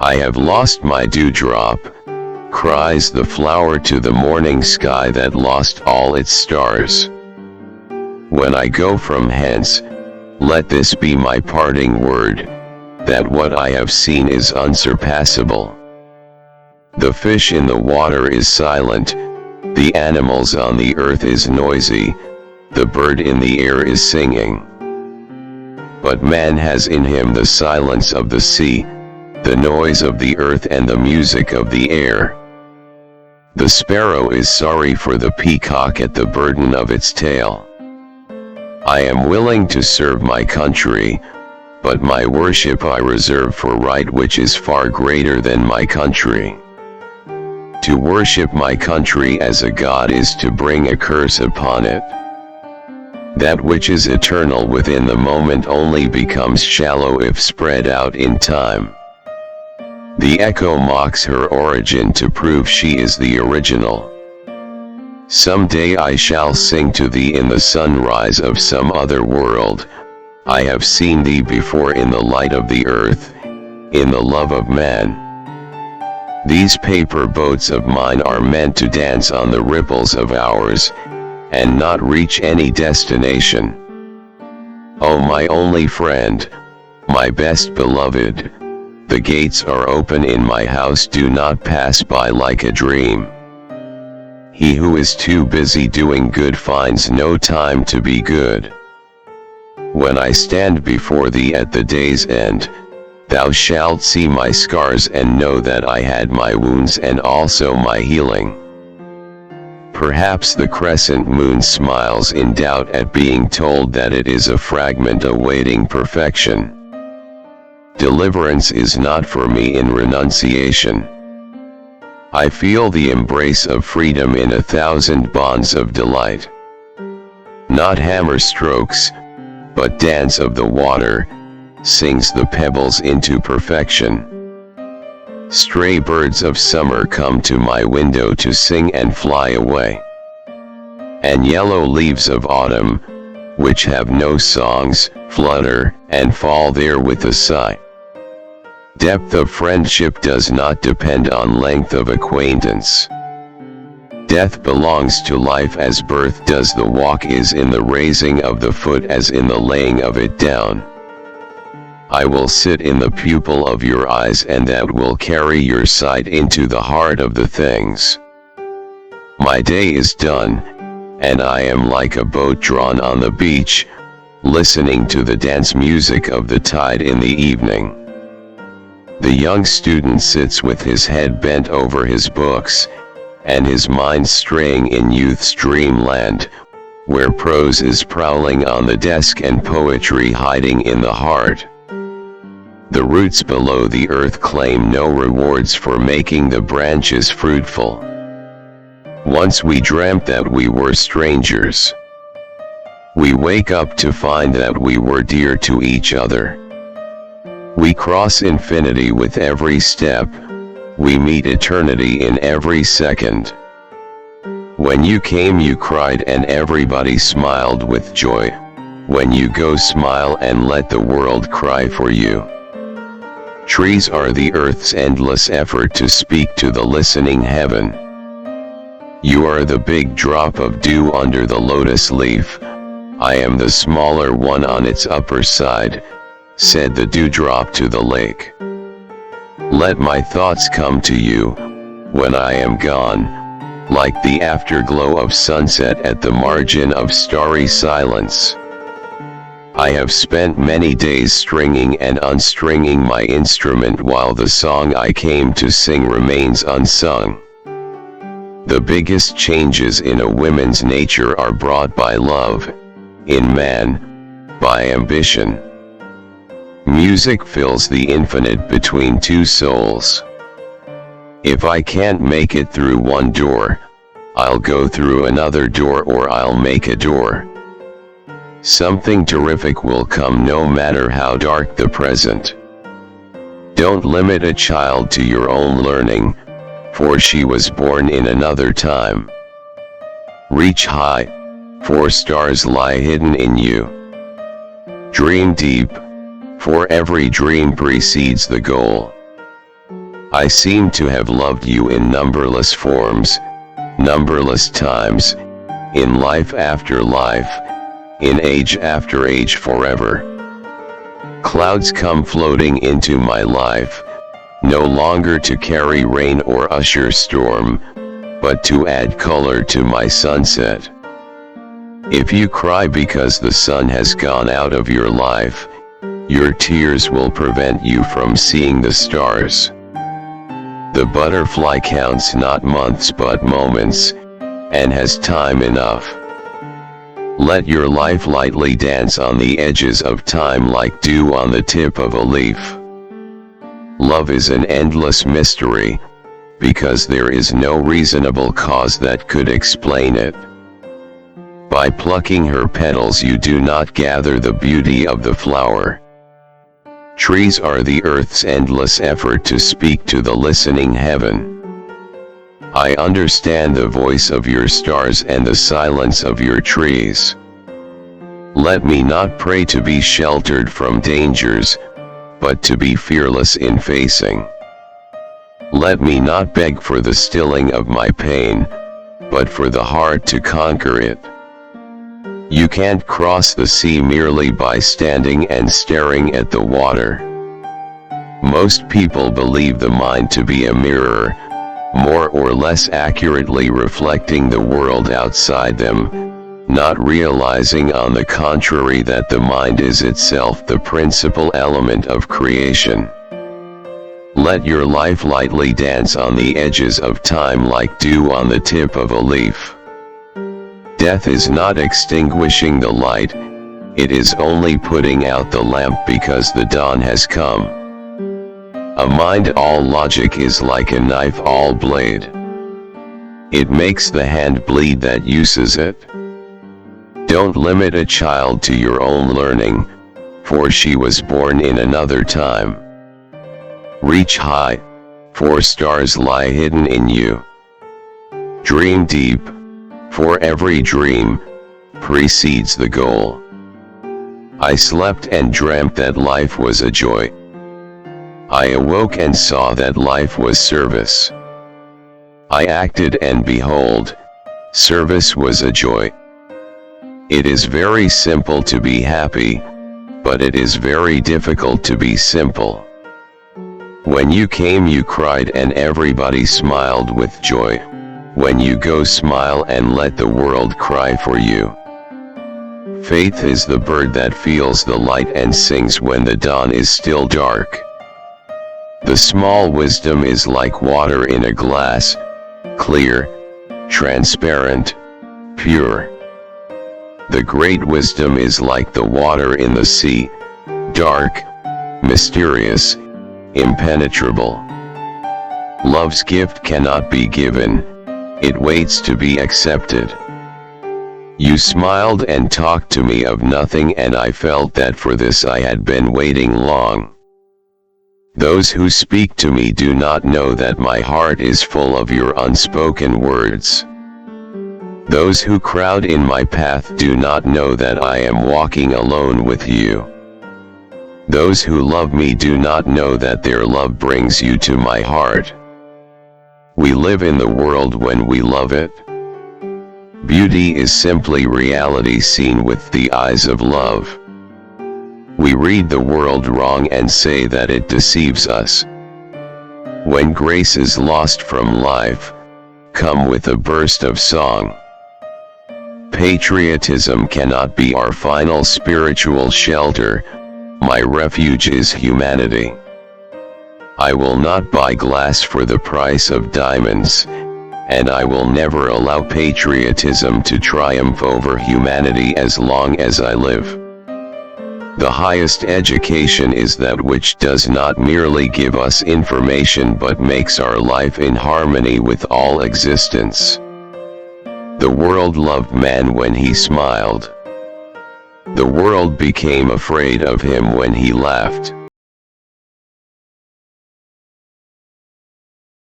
I have lost my dewdrop, cries the flower to the morning sky that lost all its stars. When I go from hence, let this be my parting word, that what I have seen is unsurpassable. The fish in the water is silent, the animals on the earth is noisy, the bird in the air is singing. But man has in him the silence of the sea, the noise of the earth and the music of the air. The sparrow is sorry for the peacock at the burden of its tail. I am willing to serve my country, but my worship I reserve for right which is far greater than my country. To worship my country as a god is to bring a curse upon it. That which is eternal within the moment only becomes shallow if spread out in time. The echo mocks her origin to prove she is the original. Some day I shall sing to thee in the sunrise of some other world. I have seen thee before in the light of the earth, in the love of man. These paper boats of mine are meant to dance on the ripples of ours, and not reach any destination. O my only friend, my best beloved, the gates are open in my house, do not pass by like a dream. He who is too busy doing good finds no time to be good. When I stand before thee at the day's end, thou shalt see my scars and know that I had my wounds and also my healing. Perhaps the crescent moon smiles in doubt at being told that it is a fragment awaiting perfection. Deliverance is not for me in renunciation. I feel the embrace of freedom in 1,000 bonds of delight. Not hammer strokes, but dance of the water, sings the pebbles into perfection. Stray birds of summer come to my window to sing and fly away. And yellow leaves of autumn, which have no songs, flutter and fall there with a sigh. Depth of friendship does not depend on length of acquaintance. Death belongs to life as birth does. The walk is in the raising of the foot as in the laying of it down. I will sit in the pupil of your eyes, and that will carry your sight into the heart of the things. My day is done, and I am like a boat drawn on the beach, listening to the dance music of the tide in the evening. The young student sits with his head bent over his books, and his mind straying in youth's dreamland, where prose is prowling on the desk and poetry hiding in the heart. The roots below the earth claim no rewards for making the branches fruitful. Once we dreamt that we were strangers. We wake up to find that we were dear to each other. We cross infinity with every step, we meet eternity in every second. When you came you cried and everybody smiled with joy. When you go, smile and let the world cry for you. Trees are the earth's endless effort to speak to the listening heaven. You are the big drop of dew under the lotus leaf, I am the smaller one on its upper side, said the dewdrop to the lake. Let my thoughts come to you, when I am gone, like the afterglow of sunset at the margin of starry silence. I have spent many days stringing and unstringing my instrument while the song I came to sing remains unsung. The biggest changes in a woman's nature are brought by love, in man, by ambition. Music fills the infinite between two souls. If I can't make it through one door, I'll go through another door, or I'll make a door. Something terrific will come no matter how dark the present. Don't limit a child to your own learning, for she was born in another time. Reach high, for stars lie hidden in you. Dream deep, for every dream precedes the goal. I seem to have loved you in numberless forms, numberless times, in life after life, in age after age forever. Clouds come floating into my life, no longer to carry rain or usher storm, but to add color to my sunset. If you cry because the sun has gone out of your life, your tears will prevent you from seeing the stars. The butterfly counts not months but moments, and has time enough. Let your life lightly dance on the edges of time like dew on the tip of a leaf. Love is an endless mystery, because there is no reasonable cause that could explain it. By plucking her petals you do not gather the beauty of the flower. Trees are the earth's endless effort to speak to the listening heaven. I understand the voice of your stars and the silence of your trees. Let me not pray to be sheltered from dangers, but to be fearless in facing. Let me not beg for the stilling of my pain, but for the heart to conquer it. You can't cross the sea merely by standing and staring at the water. Most people believe the mind to be a mirror, more or less accurately reflecting the world outside them, not realizing on the contrary that the mind is itself the principal element of creation. Let your life lightly dance on the edges of time like dew on the tip of a leaf. Death is not extinguishing the light, it is only putting out the lamp because the dawn has come. A mind all logic is like a knife all blade. It makes the hand bleed that uses it. Don't limit a child to your own learning, for she was born in another time. Reach high, for stars lie hidden in you. Dream deep, for every dream precedes the goal. I slept and dreamt that life was a joy. I awoke and saw that life was service. I acted and behold, service was a joy. It is very simple to be happy, but it is very difficult to be simple. When you came you cried and everybody smiled with joy. When you go smile and let the world cry for you. Faith is the bird that feels the light and sings when the dawn is still dark. The small wisdom is like water in a glass, clear, transparent, pure. The great wisdom is like the water in the sea, dark, mysterious, impenetrable. Love's gift cannot be given, it waits to be accepted. You smiled and talked to me of nothing, and I felt that for this I had been waiting long. Those who speak to me do not know that my heart is full of your unspoken words. Those who crowd in my path do not know that I am walking alone with you. Those who love me do not know that their love brings you to my heart. We live in the world when we love it. Beauty is simply reality seen with the eyes of love. We read the world wrong and say that it deceives us. When grace is lost from life, come with a burst of song. Patriotism cannot be our final spiritual shelter, my refuge is humanity. I will not buy glass for the price of diamonds, and I will never allow patriotism to triumph over humanity as long as I live. The highest education is that which does not merely give us information but makes our life in harmony with all existence. The world loved man when he smiled. The world became afraid of him when he laughed.